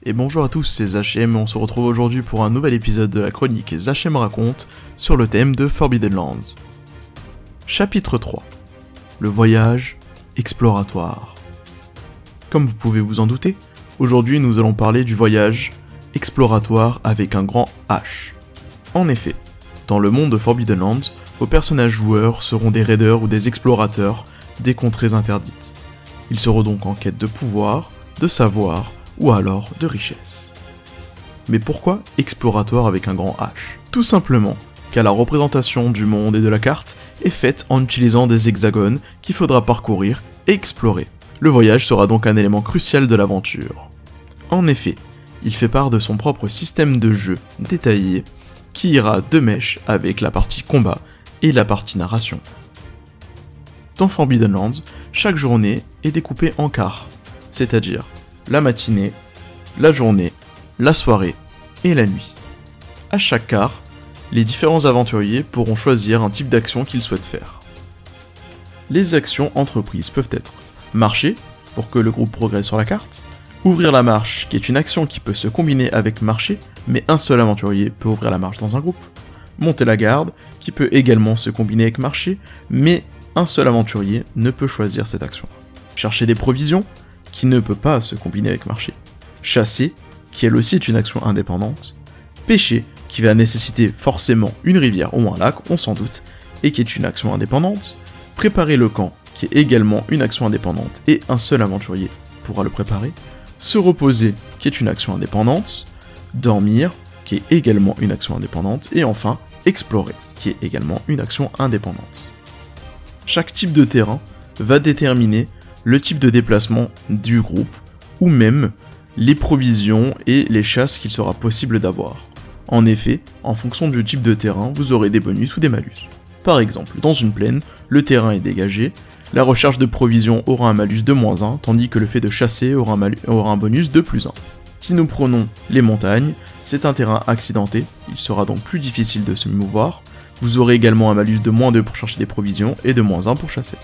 Et bonjour à tous, c'est Zachem et on se retrouve aujourd'hui pour un nouvel épisode de la chronique Zachem raconte sur le thème de Forbidden Lands. Chapitre 3. Le voyage exploratoire. Comme vous pouvez vous en douter, aujourd'hui nous allons parler du voyage exploratoire avec un grand H. En effet, dans le monde de Forbidden Lands, vos personnages joueurs seront des raiders ou des explorateurs des contrées interdites. Ils seront donc en quête de pouvoir, de savoir, ou alors de richesse. Mais pourquoi exploratoire avec un grand H ? Tout simplement car la représentation du monde et de la carte est faite en utilisant des hexagones qu'il faudra parcourir et explorer. Le voyage sera donc un élément crucial de l'aventure. En effet, il fait part de son propre système de jeu détaillé qui ira de mèche avec la partie combat et la partie narration. Dans Forbidden Lands, chaque journée est découpée en quarts, c'est-à-dire la matinée, la journée, la soirée et la nuit. À chaque quart, les différents aventuriers pourront choisir un type d'action qu'ils souhaitent faire. Les actions entreprises peuvent être marcher, pour que le groupe progresse sur la carte, ouvrir la marche, qui est une action qui peut se combiner avec marcher, mais un seul aventurier peut ouvrir la marche dans un groupe, monter la garde, qui peut également se combiner avec marcher, mais un seul aventurier ne peut choisir cette action. Chercher des provisions, qui ne peut pas se combiner avec marcher. Chasser, qui elle aussi est une action indépendante. Pêcher, qui va nécessiter forcément une rivière ou un lac, on s'en doute, et qui est une action indépendante. Préparer le camp, qui est également une action indépendante, et un seul aventurier pourra le préparer. Se reposer, qui est une action indépendante. Dormir, qui est également une action indépendante. Et enfin, explorer, qui est également une action indépendante. Chaque type de terrain va déterminer le type de déplacement du groupe, ou même les provisions et les chasses qu'il sera possible d'avoir. En effet, en fonction du type de terrain, vous aurez des bonus ou des malus. Par exemple, dans une plaine, le terrain est dégagé, la recherche de provisions aura un malus de -1, tandis que le fait de chasser aura un bonus de +1. Si nous prenons les montagnes, c'est un terrain accidenté, il sera donc plus difficile de se mouvoir, vous aurez également un malus de -2 pour chercher des provisions et de -1 pour chasser.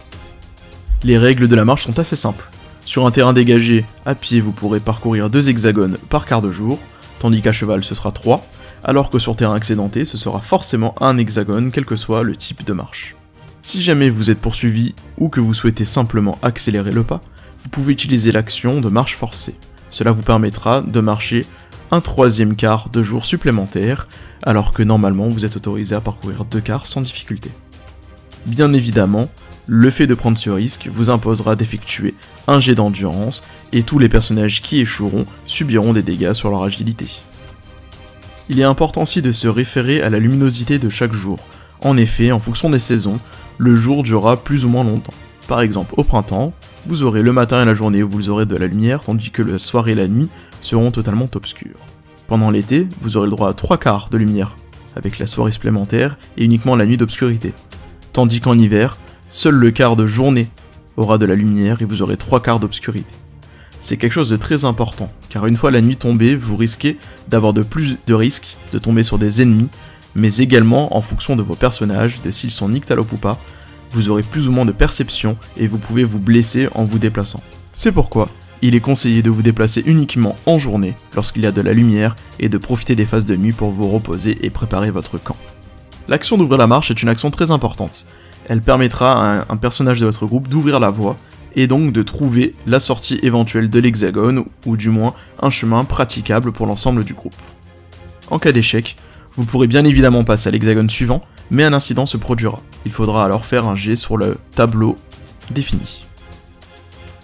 Les règles de la marche sont assez simples. Sur un terrain dégagé, à pied vous pourrez parcourir 2 hexagones par quart de jour, tandis qu'à cheval ce sera 3, alors que sur terrain accidenté ce sera forcément un hexagone quel que soit le type de marche. Si jamais vous êtes poursuivi ou que vous souhaitez simplement accélérer le pas, vous pouvez utiliser l'action de marche forcée. Cela vous permettra de marcher un 3e quart de jour supplémentaire, alors que normalement vous êtes autorisé à parcourir 2 quarts sans difficulté. Bien évidemment, le fait de prendre ce risque vous imposera d'effectuer un jet d'endurance et tous les personnages qui échoueront subiront des dégâts sur leur agilité. Il est important aussi de se référer à la luminosité de chaque jour. En effet, en fonction des saisons, le jour durera plus ou moins longtemps. Par exemple, au printemps, vous aurez le matin et la journée où vous aurez de la lumière, tandis que la soirée et la nuit seront totalement obscures. Pendant l'été, vous aurez le droit à 3 quarts de lumière, avec la soirée supplémentaire et uniquement la nuit d'obscurité. Tandis qu'en hiver, seul le quart de journée aura de la lumière et vous aurez 3 quarts d'obscurité. C'est quelque chose de très important, car une fois la nuit tombée, vous risquez d'avoir de plus de risques de tomber sur des ennemis, mais également en fonction de vos personnages, de s'ils sont nyctalopes ou pas, vous aurez plus ou moins de perception et vous pouvez vous blesser en vous déplaçant. C'est pourquoi il est conseillé de vous déplacer uniquement en journée lorsqu'il y a de la lumière et de profiter des phases de nuit pour vous reposer et préparer votre camp. L'action d'ouvrir la marche est une action très importante. Elle permettra à un personnage de votre groupe d'ouvrir la voie et donc de trouver la sortie éventuelle de l'hexagone ou du moins un chemin praticable pour l'ensemble du groupe. En cas d'échec, vous pourrez bien évidemment passer à l'hexagone suivant, mais un incident se produira. Il faudra alors faire un jet sur le tableau défini.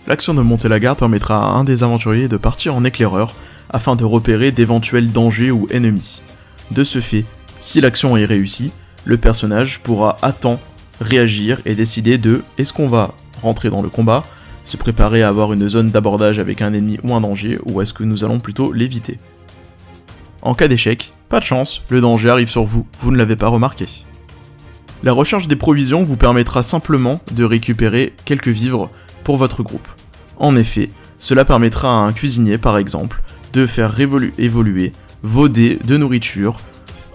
L'action de monter la garde permettra à un des aventuriers de partir en éclaireur afin de repérer d'éventuels dangers ou ennemis. De ce fait, si l'action est réussie, le personnage pourra à temps réagir et décider de est-ce qu'on va rentrer dans le combat, se préparer à avoir une zone d'abordage avec un ennemi ou un danger, ou est-ce que nous allons plutôt l'éviter. En cas d'échec, pas de chance, le danger arrive sur vous, vous ne l'avez pas remarqué. La recherche des provisions vous permettra simplement de récupérer quelques vivres pour votre groupe. En effet, cela permettra à un cuisinier par exemple de faire évoluer vos dés de nourriture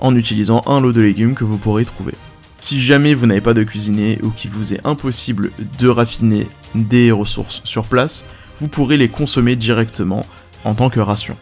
en utilisant un lot de légumes que vous pourrez trouver. Si jamais vous n'avez pas de cuisinier ou qu'il vous est impossible de raffiner des ressources sur place, vous pourrez les consommer directement en tant que ration.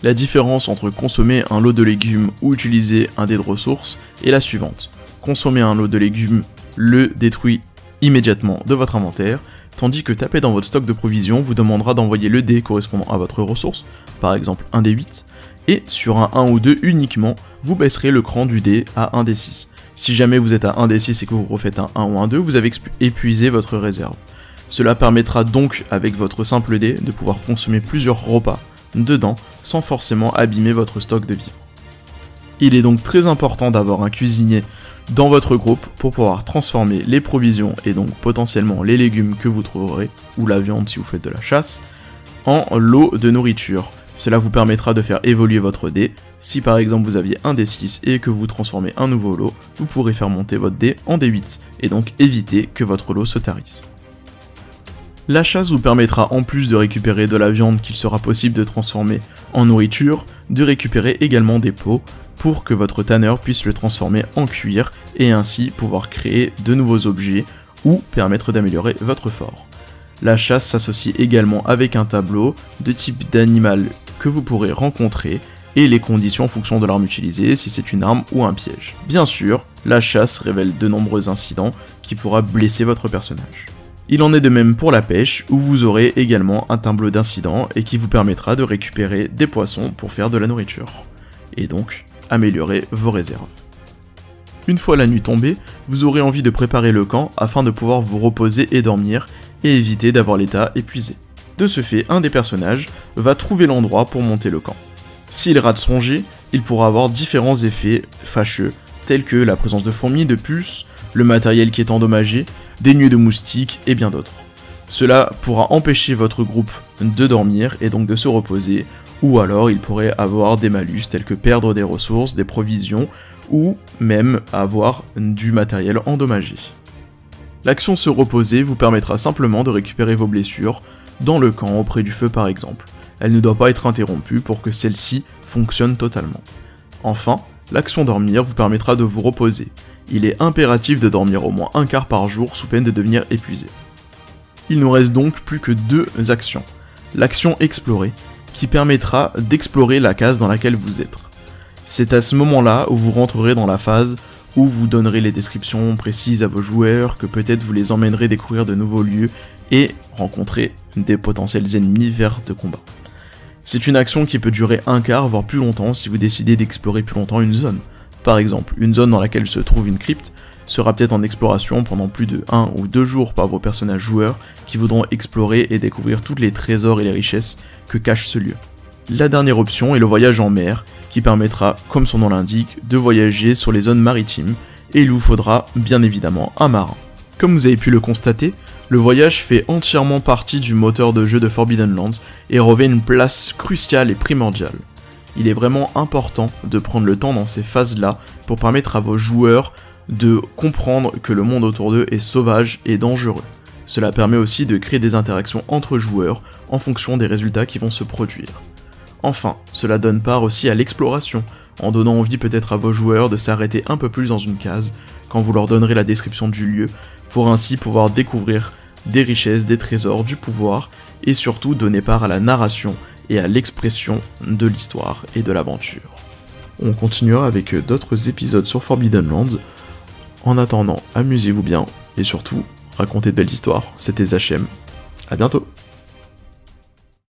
La différence entre consommer un lot de légumes ou utiliser un dé de ressources est la suivante. Consommer un lot de légumes le détruit immédiatement de votre inventaire, tandis que taper dans votre stock de provisions vous demandera d'envoyer le dé correspondant à votre ressource, par exemple un dé 8, et sur un 1 ou 2 uniquement, vous baisserez le cran du dé à 1 dé 6. Si jamais vous êtes à 1 dé 6 et que vous refaites un 1 ou un 2, vous avez épuisé votre réserve. Cela permettra donc, avec votre simple dé, de pouvoir consommer plusieurs repas dedans, sans forcément abîmer votre stock de vivres. Il est donc très important d'avoir un cuisinier dans votre groupe pour pouvoir transformer les provisions et donc potentiellement les légumes que vous trouverez, ou la viande si vous faites de la chasse, en lot de nourriture. Cela vous permettra de faire évoluer votre dé. Si par exemple vous aviez un dé 6 et que vous transformez un nouveau lot, vous pourrez faire monter votre dé en dé 8 et donc éviter que votre lot se tarisse. La chasse vous permettra en plus de récupérer de la viande qu'il sera possible de transformer en nourriture, de récupérer également des peaux pour que votre tanneur puisse le transformer en cuir et ainsi pouvoir créer de nouveaux objets ou permettre d'améliorer votre fort. La chasse s'associe également avec un tableau de type d'animal que vous pourrez rencontrer et les conditions en fonction de l'arme utilisée, si c'est une arme ou un piège. Bien sûr, la chasse révèle de nombreux incidents qui pourra blesser votre personnage. Il en est de même pour la pêche, où vous aurez également un tableau d'incidents et qui vous permettra de récupérer des poissons pour faire de la nourriture, et donc améliorer vos réserves. Une fois la nuit tombée, vous aurez envie de préparer le camp afin de pouvoir vous reposer et dormir, et éviter d'avoir l'état épuisé. De ce fait, un des personnages va trouver l'endroit pour monter le camp. S'il rate son jet, il pourra avoir différents effets fâcheux, tels que la présence de fourmis, de puces, le matériel qui est endommagé, des nuées de moustiques et bien d'autres. Cela pourra empêcher votre groupe de dormir et donc de se reposer, ou alors il pourrait avoir des malus tels que perdre des ressources, des provisions, ou même avoir du matériel endommagé. L'action se reposer vous permettra simplement de récupérer vos blessures dans le camp auprès du feu par exemple. Elle ne doit pas être interrompue pour que celle-ci fonctionne totalement. Enfin, l'action dormir vous permettra de vous reposer. Il est impératif de dormir au moins un quart par jour sous peine de devenir épuisé. Il nous reste donc plus que deux actions. L'action explorer, qui permettra d'explorer la case dans laquelle vous êtes. C'est à ce moment-là où vous rentrerez dans la phase où vous donnerez les descriptions précises à vos joueurs, que peut-être vous les emmènerez découvrir de nouveaux lieux et rencontrer des potentiels ennemis vers de combat. C'est une action qui peut durer un quart, voire plus longtemps si vous décidez d'explorer plus longtemps une zone. Par exemple, une zone dans laquelle se trouve une crypte sera peut-être en exploration pendant plus de 1 ou 2 jours par vos personnages joueurs qui voudront explorer et découvrir tous les trésors et les richesses que cache ce lieu. La dernière option est le voyage en mer, qui permettra, comme son nom l'indique, de voyager sur les zones maritimes, et il vous faudra bien évidemment un marin. Comme vous avez pu le constater, le voyage fait entièrement partie du moteur de jeu de Forbidden Lands et revêt une place cruciale et primordiale. Il est vraiment important de prendre le temps dans ces phases-là pour permettre à vos joueurs de comprendre que le monde autour d'eux est sauvage et dangereux. Cela permet aussi de créer des interactions entre joueurs en fonction des résultats qui vont se produire. Enfin, cela donne part aussi à l'exploration, en donnant envie peut-être à vos joueurs de s'arrêter un peu plus dans une case quand vous leur donnerez la description du lieu, pour ainsi pouvoir découvrir des richesses, des trésors, du pouvoir, et surtout donner part à la narration et à l'expression de l'histoire et de l'aventure. On continuera avec d'autres épisodes sur Forbidden Lands. En attendant, amusez-vous bien, et surtout, racontez de belles histoires. C'était Zachem. À bientôt.